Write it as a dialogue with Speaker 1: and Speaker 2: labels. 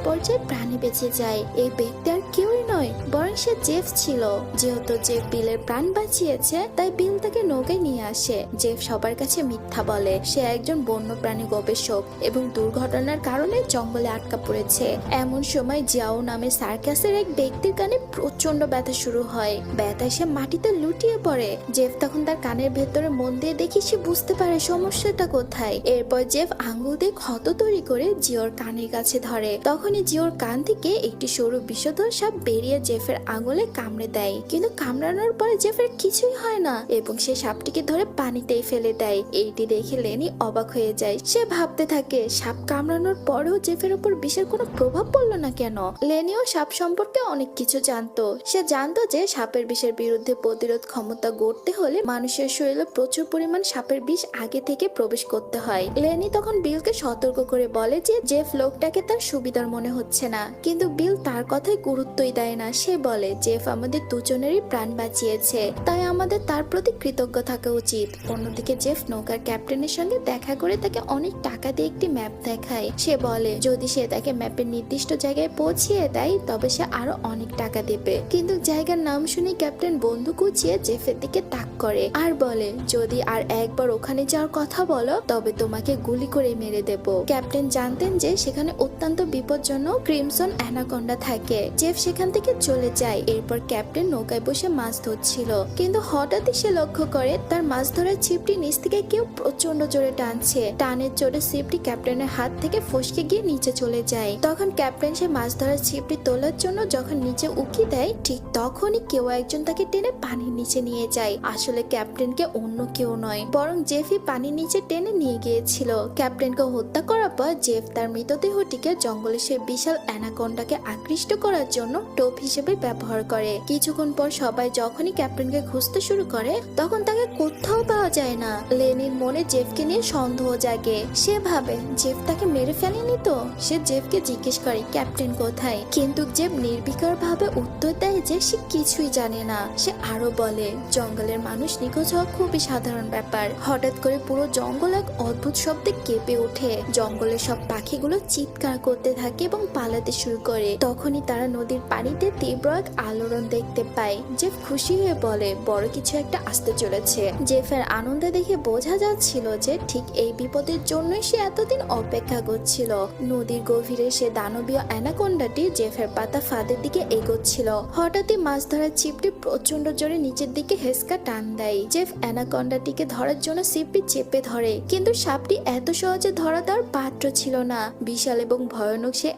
Speaker 1: পর্যায়ে প্রাণে বেঁচে যায়। এই ব্যক্তি আর কেউই নয় বরং সে জেফ ছিল। যেহেতু জেফ বিলের প্রাণ বাঁচিয়েছে তাই বিল তাকে নৌকায় নিয়ে আসে। জেফ সবার কাছে মিথ্যা বলে সে একজন বন্যপ্রাণী গবেষক এবং দুর্ঘটনার কারণে জঙ্গলে আটকা পড়েছে। এমন সময় জিয়াও নামে সার্কাসের এক ব্যক্তির কানে প্রচন্ড ব্যথা শুরু হয়। ব্যথায় সে মাটিতে লুটিয়ে পড়ে। জেফ তখন তার কানের ভেতরে মন দিয়ে দেখি সে বুঝতে পারে সমস্যাটা কোথায়। এরপর জেফ আঙ্গুল দিয়ে ক্ষত তৈরি করে জিওর কানের কাছে ধরে। তখনই জিওর কান থেকে একটি সরু বিষধর সাপ বেরিয়ে জেফের আঙুলে কামড়ে দেয়। কিন্তু কামড়ানোর পরে জেফের কিছুই হয় না এবং সে সাপটিকে ধরে পানিতেই ফেলে দেয়। এইটি দেখে লেনি অবাক হয়ে যায়। সে ভাবতে থাকে সাপ কামড়ানোর পরেও জেফের উপর বিষের কোনো প্রভাব পড়লো না কেন। লেনিও সাপ সম্পর্কে অনেক কিছু জানতো। সে জানতো যে সাপের বিষের বিরুদ্ধে প্রতিরোধ ক্ষমতা গড়তে হলে মানুষের শরীরে প্রচুর পরিমাণ সাপের বিষ আগে থেকে প্রবেশ করতে হয়। লেনি তখন বিলকে সতর্ক করে বলে যে জেফ লোকটাকে তার সুবিধার মনে হচ্ছে না, কিন্তু বিল তার কথায় গুরুত্বই দেয় না। সে বলে জেফ আমাদের দুজনেরই প্রাণ বাঁচিয়েছে, তাই আমাদের তার প্রতি কৃতজ্ঞ থাকা উচিত। অন্যদিকে জেফ নৌকার ক্যাপ্টেনের সঙ্গে দেখা করে তাকে অনেক টাকা দিয়ে একটি ম্যাপ দেখায়। সে বলে যদি সে তাকে ম্যাপের নির্দিষ্ট জায়গায় পৌঁছিয়ে দেয় তবে সে আরো অনেক টাকা দেবে। কিন্তু জায়গার নাম শুনে ক্যাপ্টেন বন্দুক উঁচিয়ে জেফের দিকে তাক করে আর বলে যদি আর একবার ওখানে যাওয়ার কথা বলো তবে তোমাকে গুলি করে মেরে দেব। ক্যাপ্টেন জানতেন যে সেখানে অত্যন্ত বিপজ্জনক ক্রিমসন অ্যানাকোন্ডা থাকে। জেফ সেখান থেকে চলে যায়। এরপর ক্যাপ্টেন নৌকায় বসে মাছ ধরছিল, কিন্তু হঠাৎই সে লক্ষ্য করে তার মাছ ধরার ছিপটি নিচ থেকে কেউ প্রচন্ড জোরে টানছে। টানের জোরে ছিপটি ক্যাপ্টেনের হাত থেকে ফসকে গিয়ে নিচে চলে যায়। তখন ক্যাপ্টেন সে মাছ ধরার ছিপটি তোলার জন্য যখন নিচে উকি দেয় ঠিক তখনই কেউ একজন তাকে টেনে পানির নিচে নিয়ে যায়। আসলে ক্যাপ্টেনকে অন্য কেউ নয় বরং জেফই পানির নিচে টেনে নিয়ে গিয়েছিল। ক্যাপ্টেনকে হত্যা করার পর জেফ তার মৃতদেহটিকে জঙ্গলে সে বিশাল অ্যানাকোন্ডাকে আকৃষ্ট করার জন্য টোপ হিসেবে ব্যবহার করে। কিছুক্ষণ পর সবাই যখনই ক্যাপ্টেনকে খুঁজতে শুরু করে তখন তাকে কোথাও পাওয়া যায় না। লেনির মনে জেফকে নিয়ে সন্দেহ জাগে। সে ভাবে জেফ তাকে মেরে ফেলেনি তো। সে জেফকে জিজ্ঞেস করে ক্যাপ্টেন কোথায়, কিন্তু জেফ নির্বিকার ভাবে উত্তর দেয় যে সে কিছুই জানে না। সে আরো বলে জঙ্গলের মানুষ নিখোঁজ হওয়া খুবই সাধারণ ব্যাপার। হঠাৎ করে পুরো জঙ্গল এক অদ্ভুত শব্দে কেঁপে ওঠে। জঙ্গলের সব পাখিগুলো চিৎকার করতে থাকে এবং পালাতে শুরু করে। তখনই তারা নদীর পানিতে তীব্র এক আলোড়ন দেখতে পায়। জেফ খুশি হয়ে বলে বড় কিছু একটা আসতে চলেছে। জেফের আনন্দে দেখে বোঝা যাচ্ছিল যে ঠিক এই বিপদের জন্যই সে এতদিন অপেক্ষা করছিল। নদীর গভীরে সে দানবীয় অ্যানাকোন্ডাটি জেফের পাতা ফাঁদের দিকে এগোচ্ছিল। হঠাৎই মাছ ধরার ছিপটি প্রচন্ড জোরে নিচের দিকে হেসকা টান দেয়। জেফ অ্যানাকোন্ডাটিকে ধরার জন্য ছিপটি চেপে ধরে, কিন্তু সাপটি এত সহজে ধরা দেওয়ার পাত্র ছিল না। বিশাল এবং ভয়ানক সে